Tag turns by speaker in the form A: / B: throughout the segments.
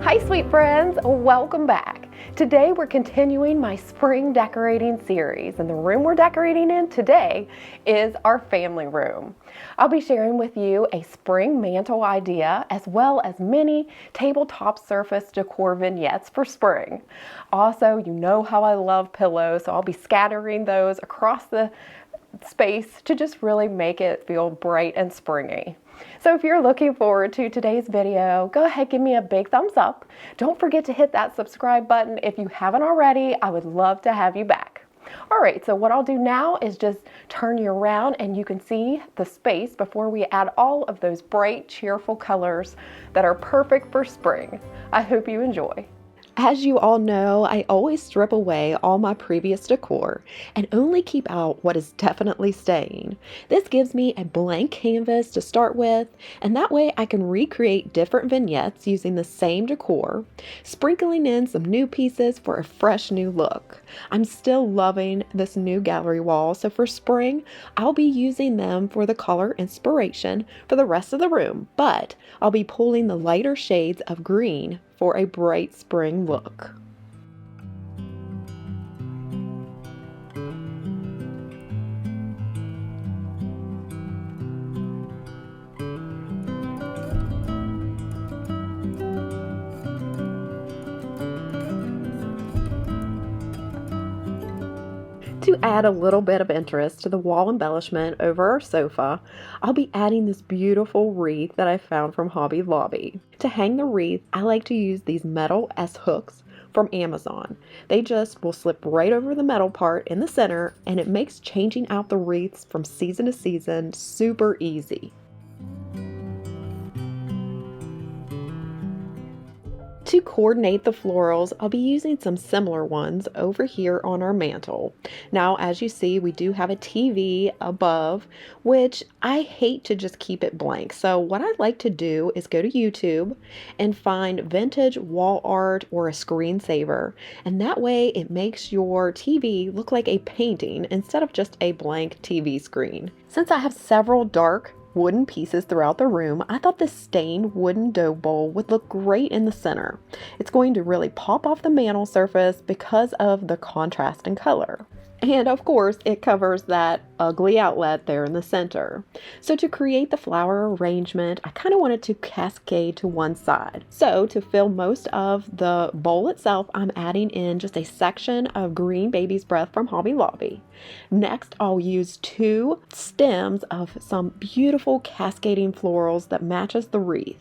A: Hi sweet friends, welcome back. Today we're continuing my spring decorating series, and the room we're decorating in today is our family room. I'll be sharing with you a spring mantle idea as well as many tabletop surface decor vignettes for spring. Also, you know how I love pillows, so I'll be scattering those across the space to just really make it feel bright and springy. So if you're looking forward to today's video, go ahead, give me a big thumbs up. Don't forget to hit that subscribe button. If you haven't already, I would love to have you back. All right, so what I'll do now is just turn you around and you can see the space before we add all of those bright, cheerful colors that are perfect for spring. I hope you enjoy. As you all know, I always strip away all my previous decor and only keep out what is definitely staying. This gives me a blank canvas to start with, and that way I can recreate different vignettes using the same decor, sprinkling in some new pieces for a fresh new look. I'm still loving this new gallery wall, so for spring, I'll be using them for the color inspiration for the rest of the room, but I'll be pulling the lighter shades of green for a bright spring look. To add a little bit of interest to the wall embellishment over our sofa, I'll be adding this beautiful wreath that I found from Hobby Lobby. To hang the wreath, I like to use these metal S-hooks from Amazon. They just will slip right over the metal part in the center, and it makes changing out the wreaths from season to season super easy. To coordinate the florals, I'll be using some similar ones over here on our mantle. Now, as you see, we do have a TV above, which I hate to just keep it blank. So what I like to do is go to YouTube and find vintage wall art or a screensaver. And that way it makes your TV look like a painting instead of just a blank TV screen. Since I have several dark wooden pieces throughout the room, I thought this stained wooden dough bowl would look great in the center. It's going to really pop off the mantle surface because of the contrast in color. And of course, it covers that ugly outlet there in the center. So to create the flower arrangement, I kind of wanted to cascade to one side. So to fill most of the bowl itself, I'm adding in just a section of green baby's breath from Hobby Lobby. Next, I'll use 2 stems of some beautiful cascading florals that matches the wreath.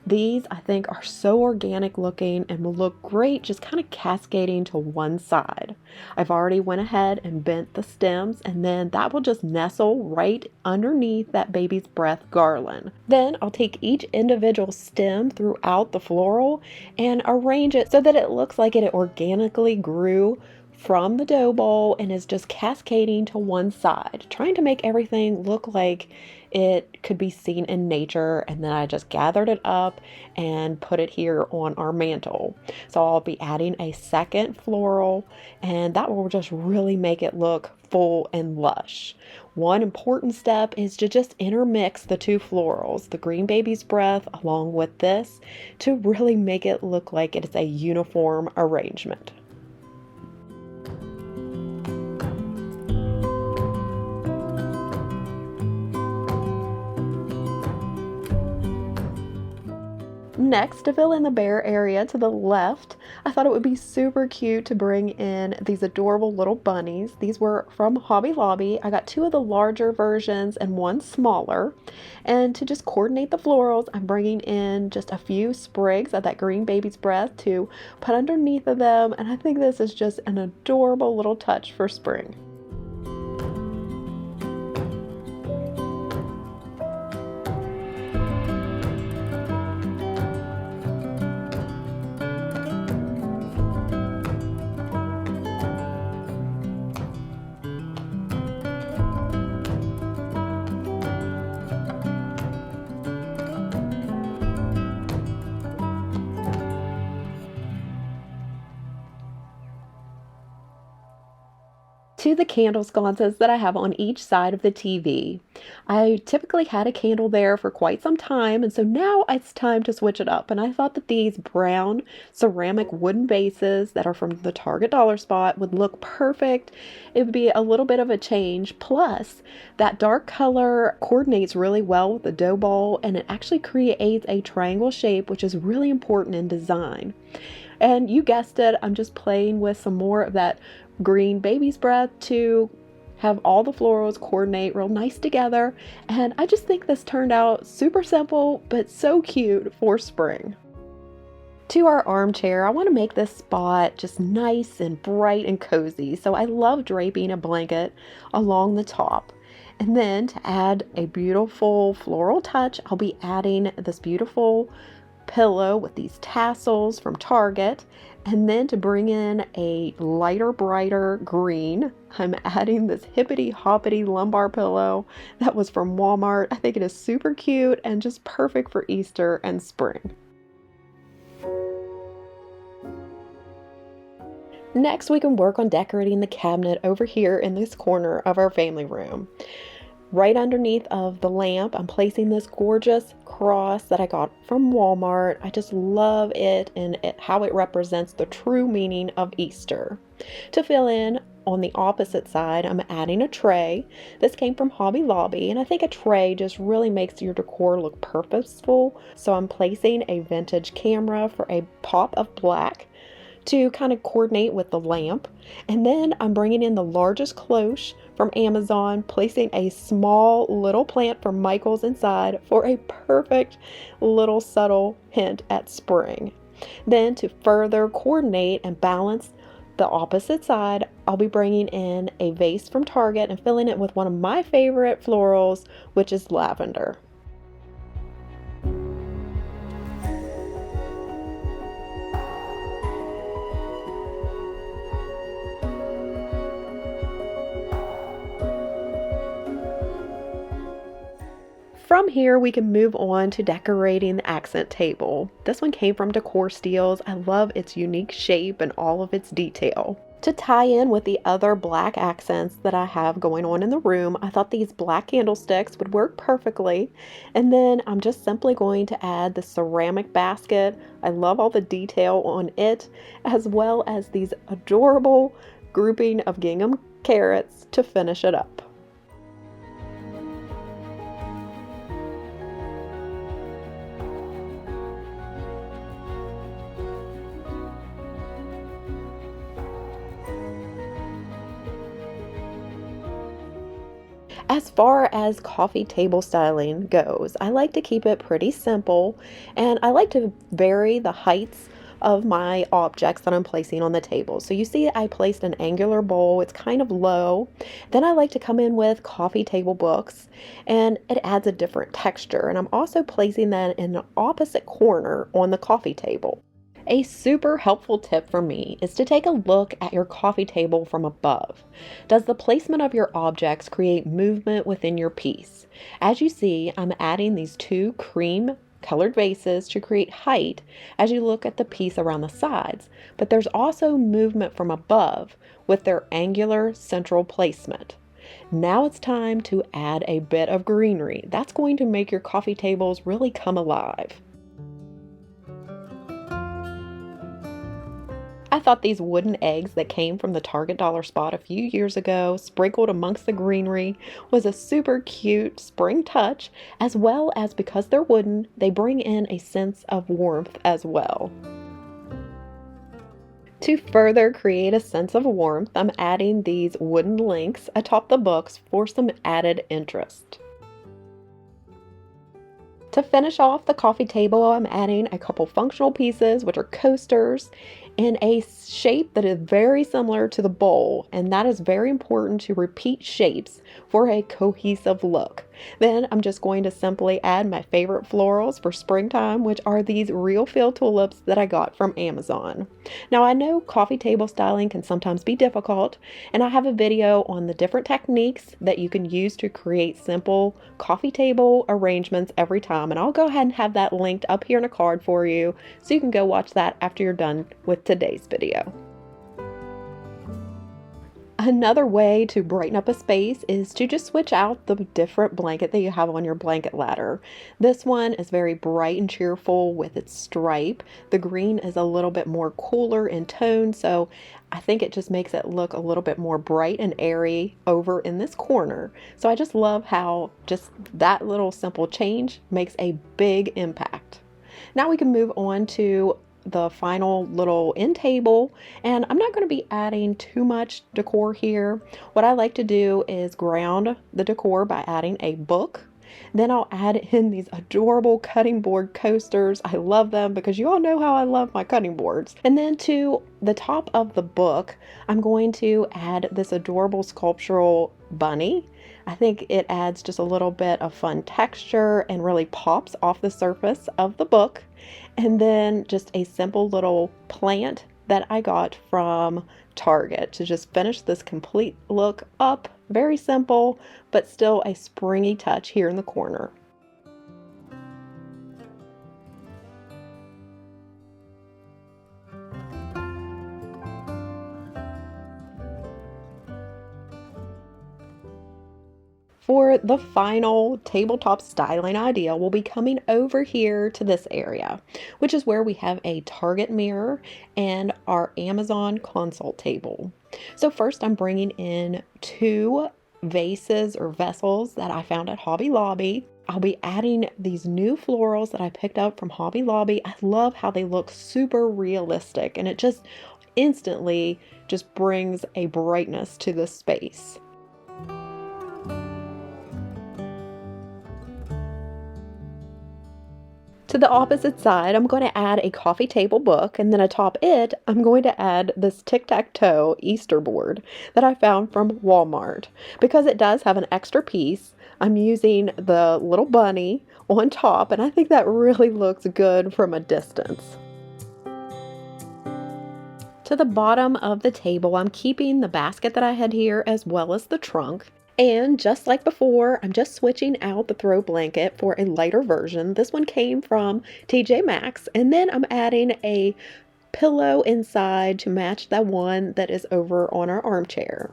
A: These, I think, are so organic looking and will look great just kind of cascading to one side. I've already went ahead and bent the stems, and then that will just nestle right underneath that baby's breath garland. Then I'll take each individual stem throughout the floral and arrange it so that it looks like it organically grew from the dough bowl and is just cascading to one side, trying to make everything look like it could be seen in nature. And then I just gathered it up and put it here on our mantle. So I'll be adding a second floral, and that will just really make it look full and lush. One important step is to just intermix the 2 florals, the green baby's breath along with this, to really make it look like it is a uniform arrangement. Next, to fill in the bare area to the left, I thought it would be super cute to bring in these adorable little bunnies. These were from Hobby Lobby. I got 2 of the larger versions and 1 smaller. And to just coordinate the florals, I'm bringing in just a few sprigs of that green baby's breath to put underneath of them. And I think this is just an adorable little touch for spring. To the candle sconces that I have on each side of the TV. I typically had a candle there for quite some time, and so now it's time to switch it up. And I thought that these brown ceramic wooden bases that are from the Target dollar spot would look perfect. It would be a little bit of a change. Plus, that dark color coordinates really well with the dough ball, and it actually creates a triangle shape, which is really important in design. And you guessed it, I'm just playing with some more of that green baby's breath to have all the florals coordinate real nice together. And I just think this turned out super simple, but so cute for spring. To our armchair, I want to make this spot just nice and bright and cozy. So I love draping a blanket along the top. And then to add a beautiful floral touch, I'll be adding this beautiful pillow with these tassels from Target. And then to bring in a lighter, brighter green, I'm adding this hippity hoppity lumbar pillow that was from Walmart. I think it is super cute and just perfect for Easter and spring. Next, we can work on decorating the cabinet over here in this corner of our family room. Right underneath of the lamp, I'm placing this gorgeous cross that I got from Walmart. I just love it and how it represents the true meaning of Easter. To fill in on the opposite side, I'm adding a tray. This came from Hobby Lobby, and I think a tray just really makes your decor look purposeful. So I'm placing a vintage camera for a pop of black to kind of coordinate with the lamp. And then I'm bringing in the largest cloche from Amazon, placing a small little plant from Michael's inside for a perfect little subtle hint at spring. Then to further coordinate and balance the opposite side, I'll be bringing in a vase from Target and filling it with one of my favorite florals, which is lavender. From here, we can move on to decorating the accent table. This one came from Decor Steels. I love its unique shape and all of its detail. To tie in with the other black accents that I have going on in the room, I thought these black candlesticks would work perfectly. And then I'm just simply going to add the ceramic basket. I love all the detail on it, as well as these adorable grouping of gingham carrots to finish it up. As far as coffee table styling goes, I like to keep it pretty simple, and I like to vary the heights of my objects that I'm placing on the table. So you see I placed an angular bowl, it's kind of low. Then I like to come in with coffee table books, and it adds a different texture. And I'm also placing that in the opposite corner on the coffee table. A super helpful tip for me is to take a look at your coffee table from above. Does the placement of your objects create movement within your piece? As you see, I'm adding these two cream colored vases to create height as you look at the piece around the sides, but there's also movement from above with their angular central placement. Now it's time to add a bit of greenery. That's going to make your coffee tables really come alive. I thought these wooden eggs that came from the Target dollar spot a few years ago, sprinkled amongst the greenery, was a super cute spring touch, as well as because they're wooden, they bring in a sense of warmth as well. To further create a sense of warmth, I'm adding these wooden links atop the books for some added interest. To finish off the coffee table, I'm adding a couple functional pieces, which are coasters, in a shape that is very similar to the bowl, and that is very important to repeat shapes for a cohesive look. Then I'm just going to simply add my favorite florals for springtime, which are these real feel tulips that I got from Amazon. Now I know coffee table styling can sometimes be difficult, and I have a video on the different techniques that you can use to create simple coffee table arrangements every time, and I'll go ahead and have that linked up here in a card for you so you can go watch that after you're done with today's video. Another way to brighten up a space is to just switch out the different blanket that you have on your blanket ladder. This one is very bright and cheerful with its stripe. The green is a little bit more cooler in tone, so I think it just makes it look a little bit more bright and airy over in this corner. So I just love how just that little simple change makes a big impact. Now we can move on to the final little end table, and I'm not going to be adding too much decor here. What I like to do is ground the decor by adding a book. Then I'll add in these adorable cutting board coasters. I love them because you all know how I love my cutting boards. And then to the top of the book, I'm going to add this adorable sculptural bunny. I think it adds just a little bit of fun texture and really pops off the surface of the book. And then just a simple little plant that I got from Target to just finish this complete look up. Very simple, but still a springy touch here in the corner. For the final tabletop styling idea, we'll be coming over here to this area, which is where we have a Target mirror and our Amazon consult table. So first I'm bringing in two vases or vessels that I found at Hobby Lobby. I'll be adding these new florals that I picked up from Hobby Lobby. I love how they look super realistic, and it just instantly just brings a brightness to the space. To the opposite side, I'm going to add a coffee table book, and then atop it, I'm going to add this tic-tac-toe Easter board that I found from Walmart. Because it does have an extra piece, I'm using the little bunny on top, and I think that really looks good from a distance. To the bottom of the table, I'm keeping the basket that I had here as well as the trunk. And just like before, I'm just switching out the throw blanket for a lighter version. This one came from TJ Maxx, and then I'm adding a pillow inside to match that one that is over on our armchair.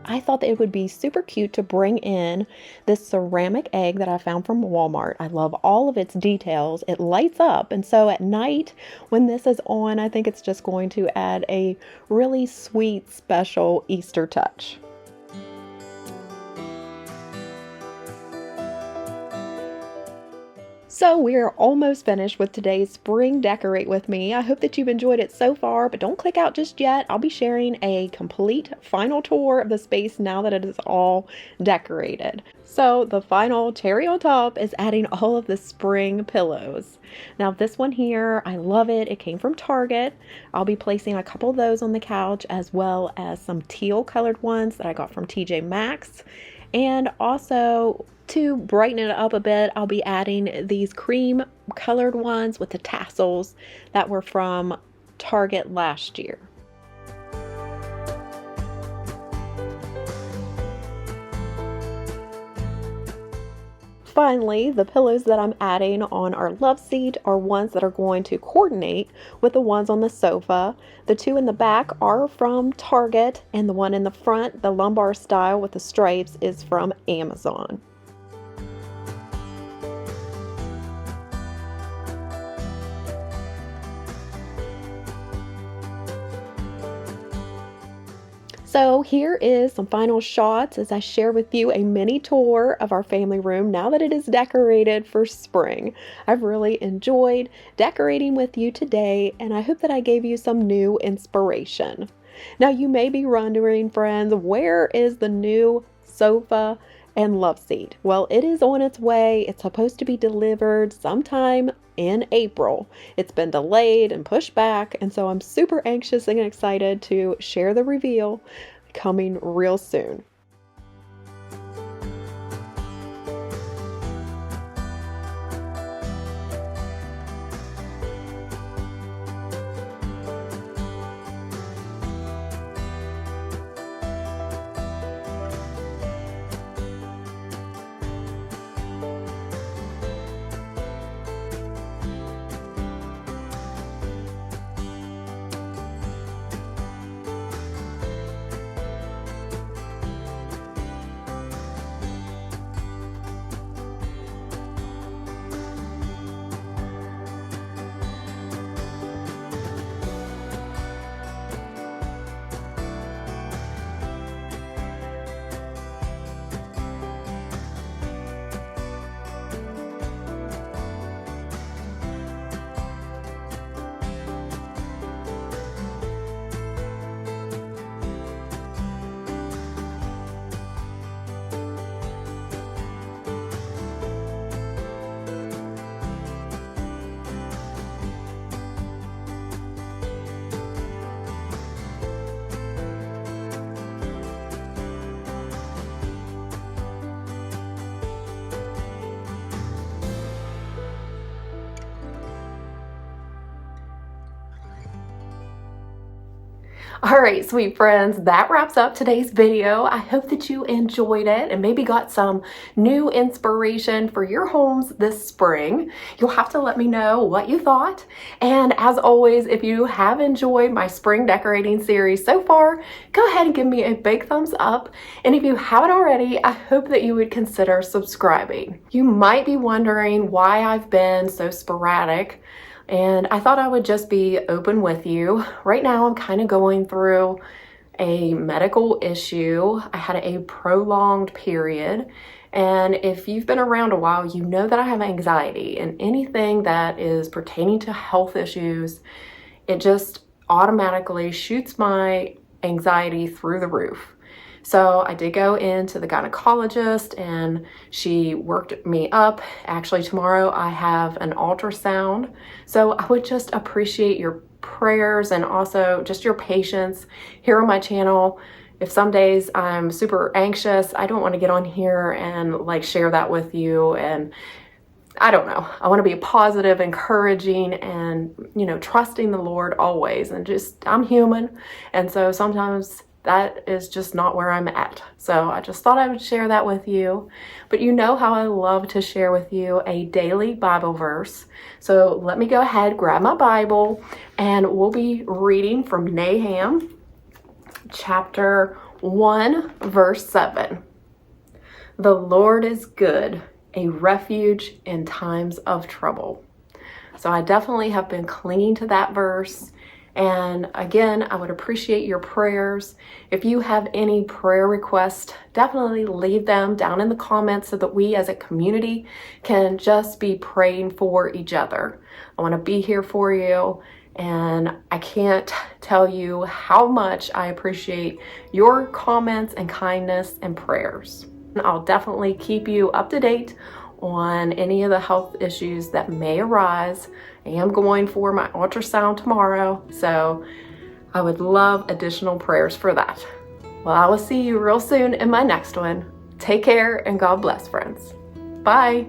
A: I thought that it would be super cute to bring in this ceramic egg that I found from Walmart. I love all of its details. It lights up, and so at night when this is on, I think it's just going to add a really sweet, special Easter touch. So we're almost finished with today's Spring Decorate with Me. I hope that you've enjoyed it so far, but don't click out just yet. I'll be sharing a complete final tour of the space now that it is all decorated. So the final cherry on top is adding all of the spring pillows. Now this one here, I love it. It came from Target. I'll be placing a couple of those on the couch, as well as some teal colored ones that I got from TJ Maxx. And also, to brighten it up a bit, I'll be adding these cream colored ones with the tassels that were from Target last year. Finally, the pillows that I'm adding on our love seat are ones that are going to coordinate with the ones on the sofa. The two in the back are from Target, and the one in the front, the lumbar style with the stripes, is from Amazon. So here is some final shots as I share with you a mini tour of our family room now that it is decorated for spring. I've really enjoyed decorating with you today, and I hope that I gave you some new inspiration. Now you may be wondering, friends, where is the new sofa and love seat? Well, it is on its way. It's supposed to be delivered sometime in April. It's been delayed and pushed back, and so I'm super anxious and excited to share the reveal coming real soon. All right, sweet friends, that wraps up today's video. I hope that you enjoyed it and maybe got some new inspiration for your homes this spring. You'll have to let me know what you thought. And as always, if you have enjoyed my spring decorating series so far, go ahead and give me a big thumbs up. And if you haven't already, I hope that you would consider subscribing. You might be wondering why I've been so sporadic, and I thought I would just be open with you. Right now, I'm kind of going through a medical issue. I had a prolonged period. And if you've been around a while, you know that I have anxiety, and anything that is pertaining to health issues, it just automatically shoots my anxiety through the roof. So I did go into the gynecologist and she worked me up. Actually, tomorrow I have an ultrasound. So I would just appreciate your prayers and also just your patience here on my channel. If some days I'm super anxious, I don't want to get on here and like share that with you. And I don't know. I want to be positive, encouraging, and, trusting the Lord always. And just, I'm human. And so sometimes that is just not where I'm at. So I just thought I would share that with you. But you know how I love to share with you a daily Bible verse. So let me go ahead, grab my Bible, and we'll be reading from Nahum chapter 1, verse 7. The Lord is good, a refuge in times of trouble. So I definitely have been clinging to that verse. And again, I would appreciate your prayers. If you have any prayer requests, definitely leave them down in the comments so that we as a community can just be praying for each other. I want to be here for you, and I can't tell you how much I appreciate your comments and kindness and prayers. I'll definitely keep you up to date on any of the health issues that may arise. I am going for my ultrasound tomorrow, so I would love additional prayers for that. Well, I will see you real soon in my next one. Take care and God bless, friends. Bye.